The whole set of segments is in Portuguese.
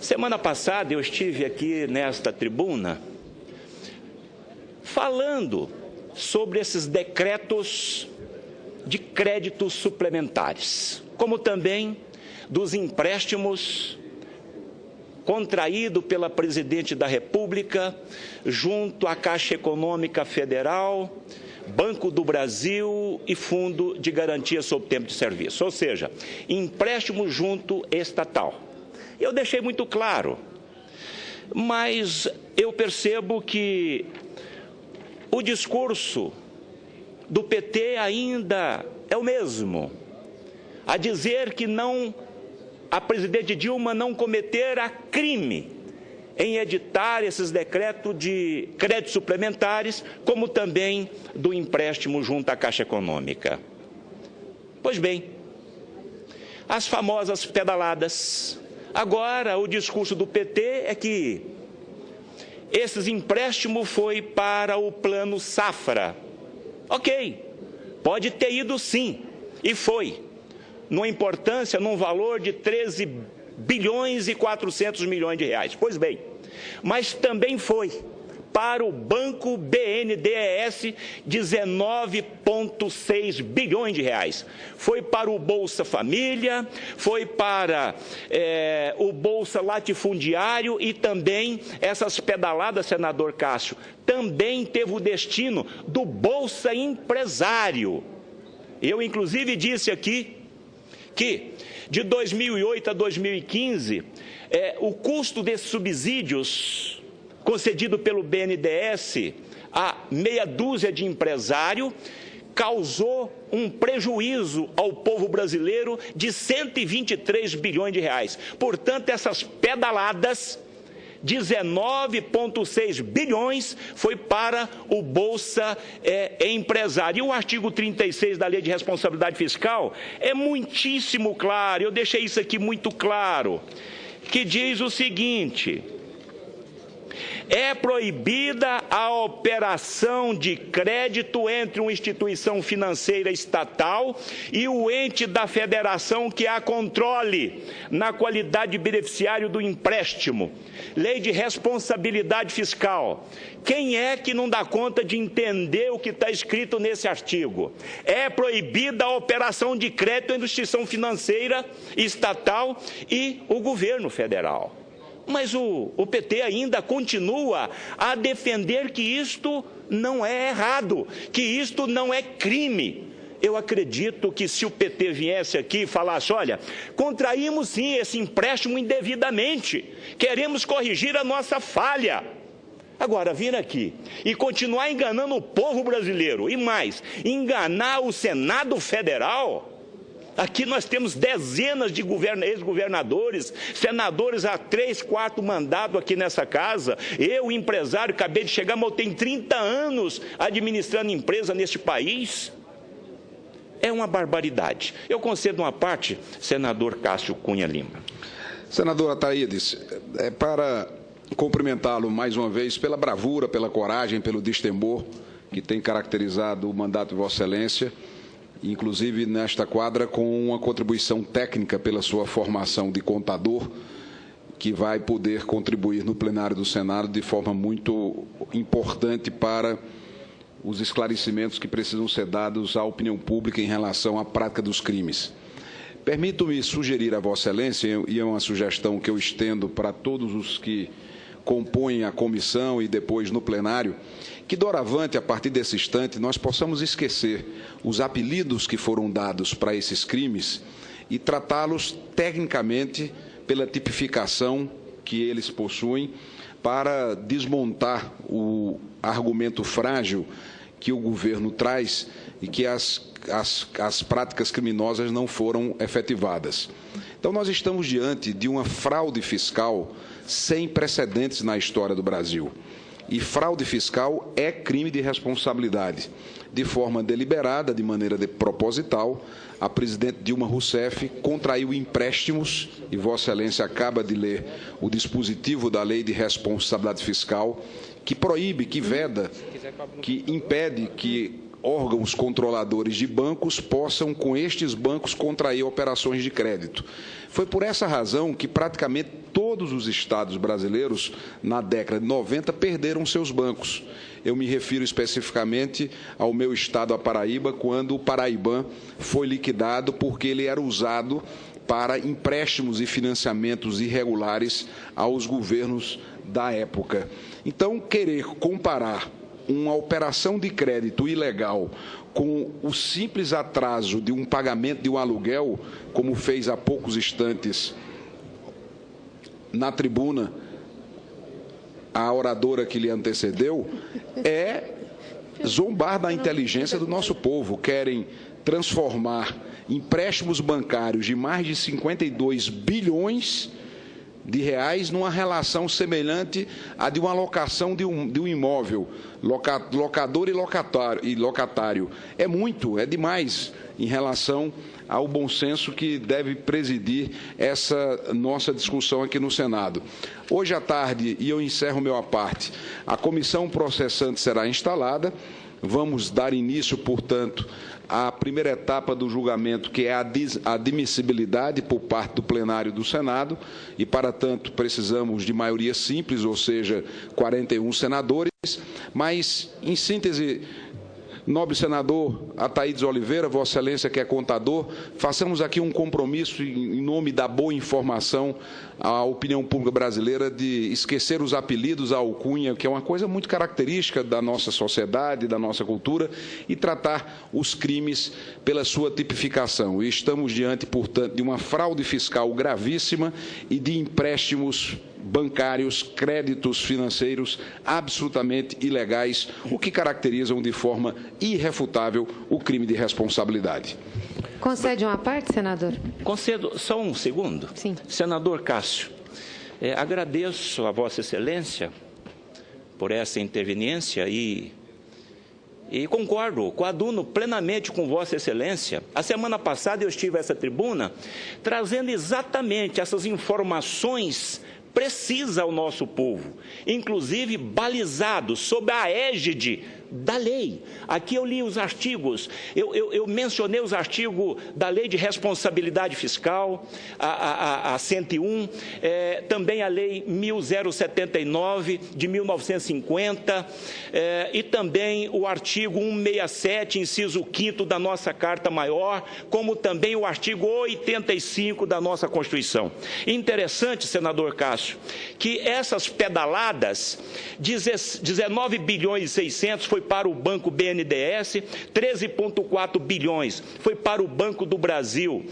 Semana passada eu estive aqui nesta tribuna falando sobre esses decretos de créditos suplementares, como também dos empréstimos contraídos pela Presidente da República junto à Caixa Econômica Federal, Banco do Brasil e Fundo de Garantia sobre Tempo de Serviço, ou seja, empréstimo junto estatal. Eu deixei muito claro, mas eu percebo que o discurso do PT ainda é o mesmo, a dizer que a presidente Dilma não cometera crime em editar esses decretos de créditos suplementares, como também do empréstimo junto à Caixa Econômica. Pois bem, as famosas pedaladas. Agora, o discurso do PT é que esses empréstimos foi para o Plano Safra. Ok, pode ter ido sim, e foi, numa importância, num valor de 13 bilhões e 400 milhões de reais. Pois bem, mas também foi para o Banco BNDES 19,6 bilhões de reais. Foi para o Bolsa Família, foi para o Bolsa Latifundiário e também essas pedaladas, senador Cássio, também teve o destino do Bolsa Empresário. Eu, inclusive, disse aqui que de 2008 a 2015, o custo desses subsídios concedido pelo BNDES a meia dúzia de empresário causou um prejuízo ao povo brasileiro de 123 bilhões de reais. Portanto, essas pedaladas, 19,6 bilhões foi para o Bolsa Empresário. E o artigo 36 da Lei de Responsabilidade Fiscal é muitíssimo claro, eu deixei isso aqui muito claro, que diz o seguinte: é proibida a operação de crédito entre uma instituição financeira estatal e o ente da federação que a controle na qualidade de beneficiário do empréstimo. Lei de responsabilidade fiscal. Quem é que não dá conta de entender o que está escrito nesse artigo? É proibida a operação de crédito entre instituição financeira estatal e o governo federal. Mas o PT ainda continua a defender que isto não é errado, que isto não é crime. Eu acredito que se o PT viesse aqui e falasse, olha, contraímos sim esse empréstimo indevidamente, queremos corrigir a nossa falha. Agora, vir aqui e continuar enganando o povo brasileiro, e mais, enganar o Senado Federal. Aqui nós temos dezenas de ex-governadores, senadores há 3, 4 mandatos aqui nessa casa. Eu, empresário, acabei de chegar, mas eu tenho 30 anos administrando empresa neste país. É uma barbaridade. Eu concedo uma parte, senador Cássio Cunha Lima. Senador Ataídes, para cumprimentá-lo mais uma vez pela bravura, pela coragem, pelo destemor que tem caracterizado o mandato de Vossa Excelência, inclusive nesta quadra com uma contribuição técnica pela sua formação de contador, que vai poder contribuir no plenário do Senado de forma muito importante para os esclarecimentos que precisam ser dados à opinião pública em relação à prática dos crimes. Permito-me sugerir a Vossa Excelência, e é uma sugestão que eu estendo para todos os que compõem a comissão e depois no plenário, que doravante, a partir desse instante, nós possamos esquecer os apelidos que foram dados para esses crimes e tratá-los tecnicamente pela tipificação que eles possuem para desmontar o argumento frágil que o governo traz e que as práticas criminosas não foram efetivadas. Então, nós estamos diante de uma fraude fiscal sem precedentes na história do Brasil. E fraude fiscal é crime de responsabilidade. De forma deliberada, de maneira proposital, a presidente Dilma Rousseff contraiu empréstimos, e Vossa Excelência acaba de ler o dispositivo da Lei de Responsabilidade Fiscal, que proíbe, que veda, que impede que órgãos controladores de bancos possam, com estes bancos, contrair operações de crédito. Foi por essa razão que praticamente todos os estados brasileiros, na década de 90, perderam seus bancos. Eu me refiro especificamente ao meu estado, a Paraíba, quando o Paraiban foi liquidado porque ele era usado para empréstimos e financiamentos irregulares aos governos da época. Então, querer comparar uma operação de crédito ilegal com o simples atraso de um pagamento de um aluguel, como fez há poucos instantes na tribuna a oradora que lhe antecedeu, é zombar da inteligência do nosso povo. Querem transformar empréstimos bancários de mais de 52 bilhões de reais numa relação semelhante à de uma locação de um imóvel, locador e locatário. É muito, é demais em relação ao bom senso que deve presidir essa nossa discussão aqui no Senado. Hoje à tarde, e eu encerro meu à parte, a comissão processante será instalada. Vamos dar início, portanto, à primeira etapa do julgamento, que é a admissibilidade por parte do plenário do Senado, e, para tanto, precisamos de maioria simples, ou seja, 41 senadores, mas, em síntese, nobre senador Ataídes Oliveira, Vossa Excelência, que é contador, façamos aqui um compromisso em nome da boa informação à opinião pública brasileira de esquecer os apelidos, a alcunha, que é uma coisa muito característica da nossa sociedade, da nossa cultura, e tratar os crimes pela sua tipificação. E estamos diante, portanto, de uma fraude fiscal gravíssima e de empréstimos bancários, créditos financeiros absolutamente ilegais, o que caracterizam de forma irrefutável o crime de responsabilidade. Concede uma parte, senador? Concedo só um segundo. Sim. Senador Cássio, agradeço a Vossa Excelência por essa interveniência e concordo, coaduno plenamente com Vossa Excelência. A semana passada eu estive a essa tribuna trazendo exatamente essas informações precisas ao nosso povo, inclusive balizados sob a égide da lei. Aqui eu li os artigos, eu mencionei os artigos da Lei de Responsabilidade Fiscal, a 101, também a Lei 1079 de 1950, e também o artigo 167, inciso 5º da nossa Carta Maior, como também o artigo 85 da nossa Constituição. Interessante, senador Cássio, que essas pedaladas, 19 bilhões e 600 foi para o Banco BNDES, 13,4 bilhões foi para o Banco do Brasil,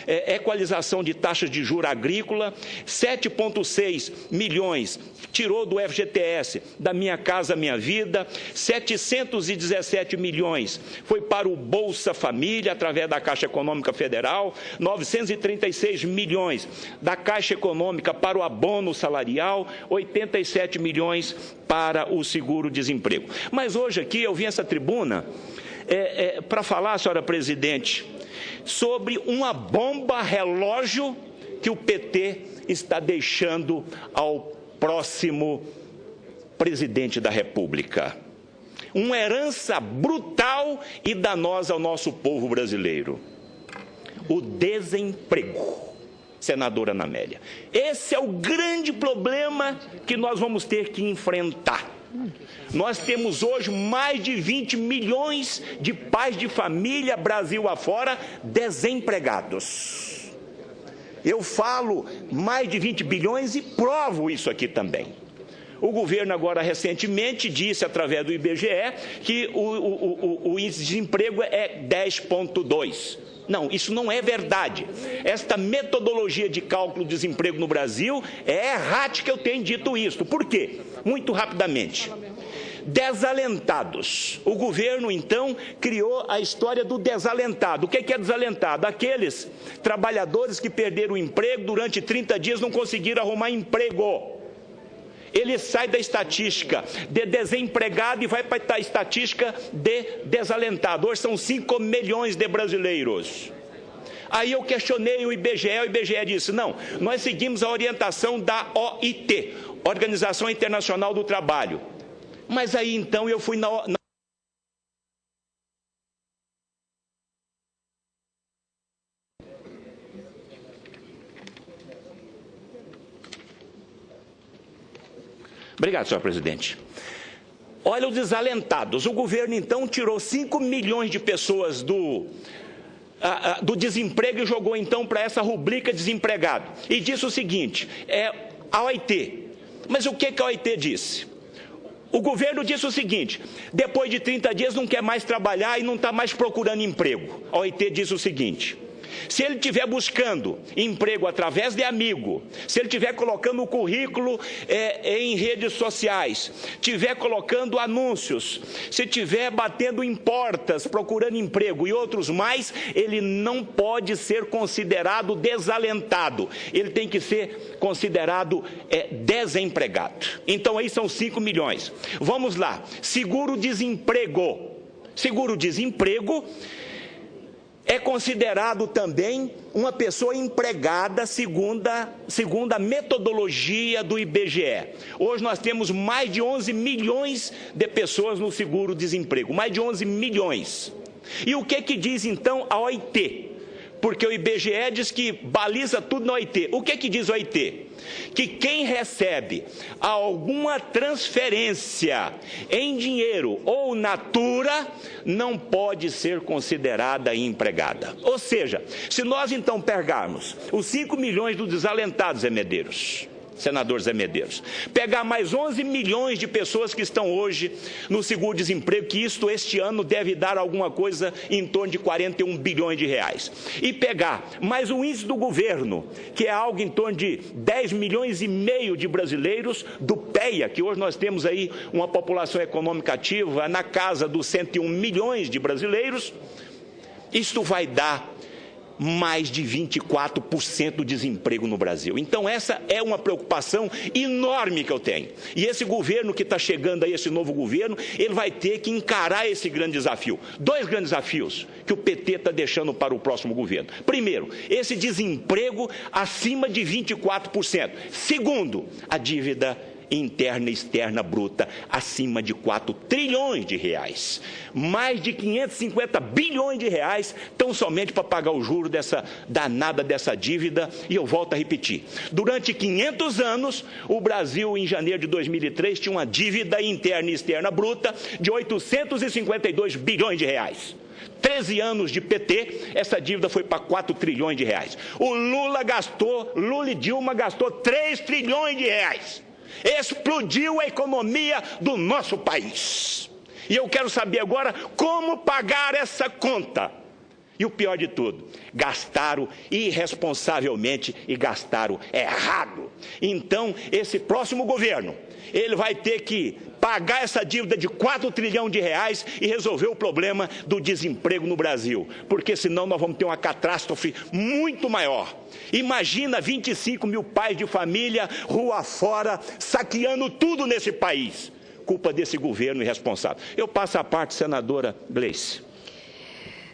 equalização de taxas de juros agrícola, 7,6 milhões tirou do FGTS, da Minha Casa Minha Vida, 717 milhões foi para o Bolsa Família, através da Caixa Econômica Federal, 936 milhões da Caixa Econômica para o abono salarial, 87 milhões para o seguro-desemprego. Mas hoje aqui eu vim a essa tribuna para falar, senhora presidente, sobre uma bomba relógio que o PT está deixando ao próximo presidente da República. Uma herança brutal e danosa ao nosso povo brasileiro. O desemprego. Senadora Ana Amélia, esse é o grande problema que nós vamos ter que enfrentar. Nós temos hoje mais de 20 milhões de pais de família, Brasil afora, desempregados. Eu falo mais de 20 bilhões e provo isso aqui também. O governo agora recentemente disse, através do IBGE, que o índice de desemprego é 10,2%. Não, isso não é verdade. Esta metodologia de cálculo do desemprego no Brasil é errática, eu tenho dito isso. Por quê? Muito rapidamente. Desalentados. O governo, então, criou a história do desalentado. O que é desalentado? Aqueles trabalhadores que perderam o emprego durante 30 dias não conseguiram arrumar emprego. Ele sai da estatística de desempregado e vai para a estatística de desalentado. Hoje são 5 milhões de brasileiros. Aí eu questionei o IBGE disse, não, nós seguimos a orientação da OIT, Organização Internacional do Trabalho. Mas aí então eu fui na Obrigado, senhor presidente. Olha os desalentados. O governo, então, tirou 5 milhões de pessoas do desemprego e jogou, então, para essa rubrica desempregado. E disse o seguinte, a OIT. Mas o que a OIT disse? O governo disse o seguinte, depois de 30 dias não quer mais trabalhar e não está mais procurando emprego. A OIT disse o seguinte, se ele estiver buscando emprego através de amigo, se ele estiver colocando o currículo em redes sociais, estiver colocando anúncios, se estiver batendo em portas, procurando emprego e outros mais, ele não pode ser considerado desalentado. Ele tem que ser considerado desempregado. Então aí são 5 milhões. Vamos lá, seguro-desemprego. Seguro-desemprego é considerado também uma pessoa empregada segundo a metodologia do IBGE. Hoje nós temos mais de 11 milhões de pessoas no seguro-desemprego, mais de 11 milhões. E o que diz então a OIT? Porque o IBGE diz que baliza tudo na OIT. O que diz a OIT? Que quem recebe alguma transferência em dinheiro ou natura não pode ser considerada empregada. Ou seja, se nós então pegarmos os 5 milhões dos desalentados, Zé Medeiros, senador Zé Medeiros, pegar mais 11 milhões de pessoas que estão hoje no seguro-desemprego, que isto este ano deve dar alguma coisa em torno de 41 bilhões de reais, e pegar mais o índice do governo, que é algo em torno de 10 milhões e meio de brasileiros, do PEA, que hoje nós temos aí uma população econômica ativa na casa dos 101 milhões de brasileiros, isto vai dar mais de 24% do desemprego no Brasil. Então essa é uma preocupação enorme que eu tenho. E esse governo que está chegando aí, esse novo governo, ele vai ter que encarar esse grande desafio. 2 grandes desafios que o PT está deixando para o próximo governo. Primeiro, esse desemprego acima de 24%. Segundo, a dívida interna e externa bruta acima de 4 trilhões de reais. Mais de 550 bilhões de reais tão somente para pagar o juro dessa danada dessa dívida. E eu volto a repetir, durante 500 anos, o Brasil, em janeiro de 2003, tinha uma dívida interna e externa bruta de 852 bilhões de reais. 13 anos de PT, essa dívida foi para 4 trilhões de reais. O Lula e Dilma gastou 3 trilhões de reais. Explodiu a economia do nosso país. E eu quero saber agora como pagar essa conta. E o pior de tudo, gastaram irresponsavelmente e gastaram errado. Então, esse próximo governo, ele vai ter que pagar essa dívida de 4 trilhões de reais e resolver o problema do desemprego no Brasil. Porque senão nós vamos ter uma catástrofe muito maior. Imagina 25 mil pais de família, rua fora, saqueando tudo nesse país. Culpa desse governo irresponsável. Eu passo a parte, senadora Gleice.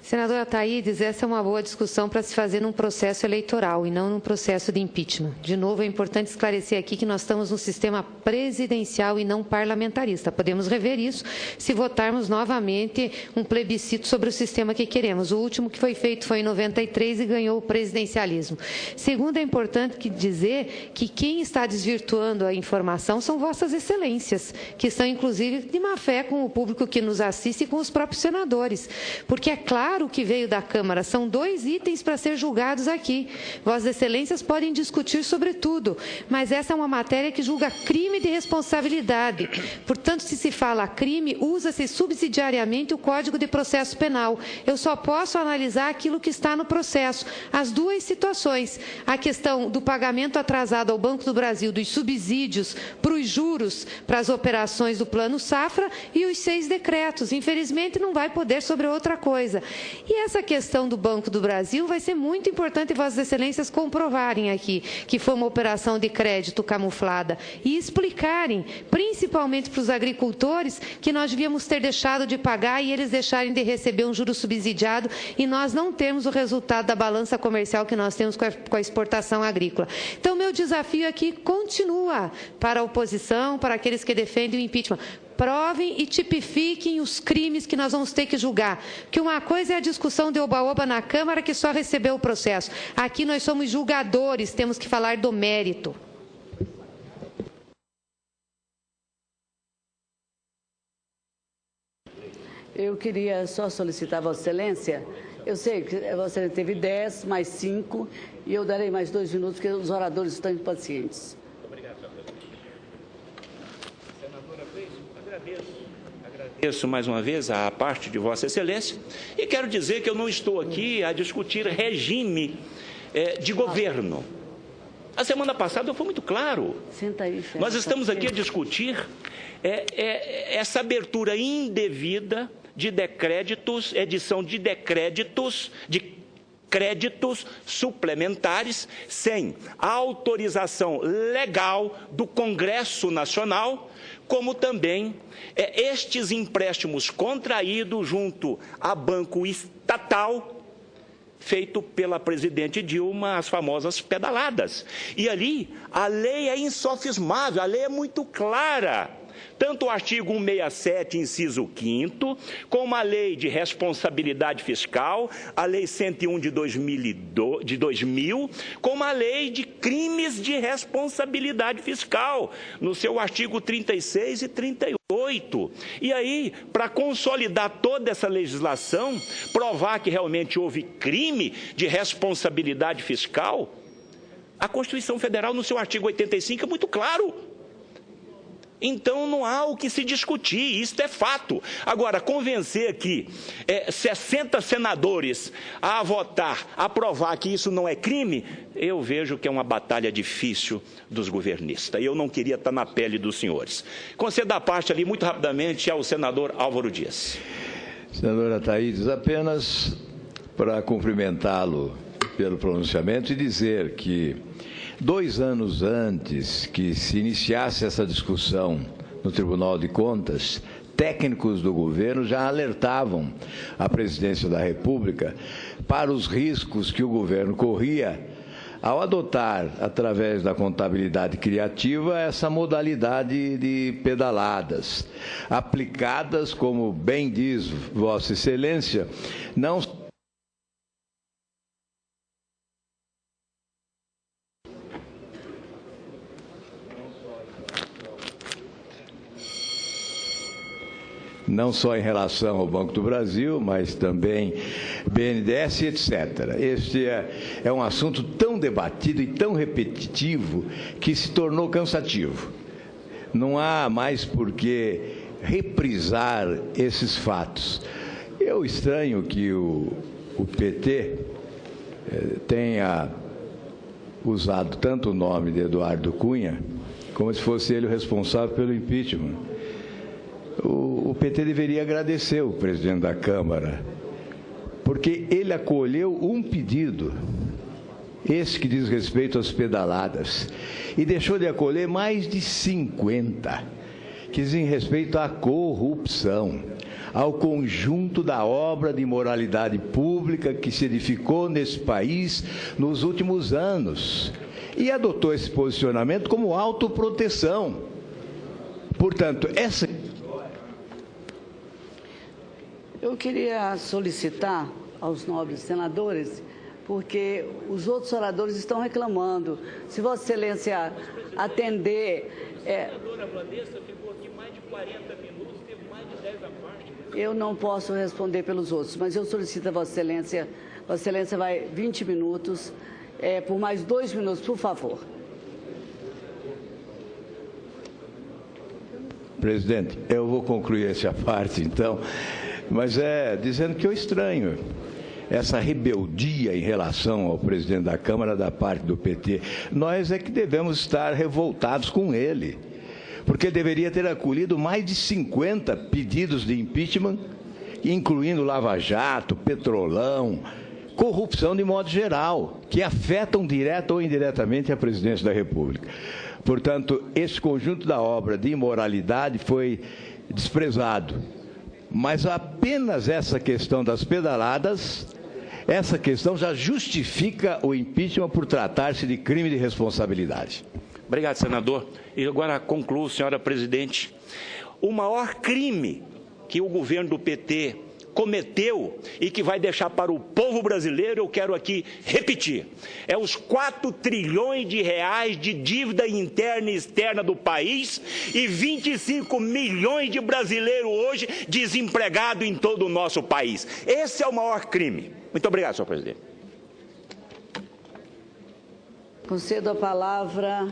Senadora Thaídes, essa é uma boa discussão para se fazer num processo eleitoral e não num processo de impeachment. De novo, é importante esclarecer aqui que nós estamos num sistema presidencial e não parlamentarista. Podemos rever isso se votarmos novamente um plebiscito sobre o sistema que queremos. O último que foi feito foi em 93 e ganhou o presidencialismo. Segundo, é importante dizer que quem está desvirtuando a informação são vossas excelências, que são, inclusive, de má fé com o público que nos assiste e com os próprios senadores. Porque é claro o que veio da Câmara, são 2 itens para ser julgados aqui. Vossas Excelências podem discutir sobre tudo, mas essa é uma matéria que julga crime de responsabilidade. Portanto, se fala crime, usa-se subsidiariamente o Código de Processo Penal. Eu só posso analisar aquilo que está no processo. As 2 situações, a questão do pagamento atrasado ao Banco do Brasil, dos subsídios para os juros, para as operações do Plano Safra e os 6 decretos. Infelizmente, não vai poder sobre outra coisa. E essa questão do Banco do Brasil vai ser muito importante Vossas Excelências comprovarem aqui que foi uma operação de crédito camuflada e explicarem, principalmente para os agricultores, que nós devíamos ter deixado de pagar e eles deixarem de receber um juro subsidiado e nós não temos o resultado da balança comercial que nós temos com a exportação agrícola. Então, meu desafio aqui continua para a oposição, para aqueles que defendem o impeachment. Provem e tipifiquem os crimes que nós vamos ter que julgar. Porque uma coisa é a discussão de oba-oba na Câmara, que só recebeu o processo. Aqui nós somos julgadores, temos que falar do mérito. eu queria só solicitar a Vossa Excelência. Eu sei que Vossa Excelência teve 10, mais 5, e eu darei mais 2 minutos, porque os oradores estão impacientes. Obrigado, senhora presidente. Senadora Gleison, agradeço mais uma vez a parte de Vossa Excelência e quero dizer que eu não estou aqui a discutir regime de governo. A semana passada eu fui muito claro. Senta aí, Fernando. Nós estamos aqui a discutir essa abertura indevida de decréditos, edição de decréditos, de créditos suplementares sem a autorização legal do Congresso Nacional, como também estes empréstimos contraídos junto a banco estatal, feito pela presidente Dilma, as famosas pedaladas. E ali, a lei é insofismável, a lei é muito clara. Tanto o artigo 167, inciso 5º, como a lei de responsabilidade fiscal, a lei 101 de 2000, como a lei de crimes de responsabilidade fiscal, no seu artigo 36 e 38. E aí, para consolidar toda essa legislação, provar que realmente houve crime de responsabilidade fiscal, a Constituição Federal, no seu artigo 85, é muito claro. Então, não há o que se discutir, isto é fato. Agora, convencer aqui 60 senadores a votar, a aprovar que isso não é crime, eu vejo que é uma batalha difícil dos governistas. E eu não queria estar na pele dos senhores. Conceda a parte ali, muito rapidamente, ao senador Álvaro Dias. Senadora Thaídes, apenas para cumprimentá-lo pelo pronunciamento e dizer que 2 anos antes que se iniciasse essa discussão no Tribunal de Contas, técnicos do governo já alertavam a presidência da República para os riscos que o governo corria ao adotar, através da contabilidade criativa, essa modalidade de pedaladas, aplicadas, como bem diz Vossa Excelência, não só em relação ao Banco do Brasil, mas também BNDES, etc. Este é um assunto tão debatido e tão repetitivo que se tornou cansativo. Não há mais por que reprisar esses fatos. Eu estranho que o PT tenha usado tanto o nome de Eduardo Cunha, como se fosse ele o responsável pelo impeachment. O PT deveria agradecer o presidente da Câmara, porque ele acolheu um pedido, esse que diz respeito às pedaladas, e deixou de acolher mais de 50, que dizem respeito à corrupção, ao conjunto da obra de moralidade pública que se edificou nesse país nos últimos anos, e adotou esse posicionamento como autoproteção. Portanto, Eu queria solicitar aos nobres senadores, porque os outros oradores estão reclamando. Se Vossa Excelência atender... A senadora Vanessa ficou aqui mais de 40 minutos, teve mais de 10 à parte. Eu não posso responder pelos outros, mas eu solicito a Vossa Excelência. Vossa Excelência vai 20 minutos, por mais 2 minutos, por favor. Presidente, eu vou concluir essa parte, então, mas dizendo que eu estranho essa rebeldia em relação ao presidente da Câmara da parte do PT. Nós é que devemos estar revoltados com ele, porque ele deveria ter acolhido mais de 50 pedidos de impeachment, incluindo Lava Jato, Petrolão, corrupção de modo geral, que afetam direta ou indiretamente a presidência da República. Portanto, esse conjunto da obra de imoralidade foi desprezado. Mas apenas essa questão das pedaladas, essa questão já justifica o impeachment por tratar-se de crime de responsabilidade. Obrigado, senador. E agora concluo, senhora presidente. O maior crime que o governo do PT cometeu e que vai deixar para o povo brasileiro, eu quero aqui repetir, é os 4 trilhões de reais de dívida interna e externa do país e 25 milhões de brasileiros hoje desempregados em todo o nosso país. Esse é o maior crime. Muito obrigado, senhor presidente. Concedo a palavra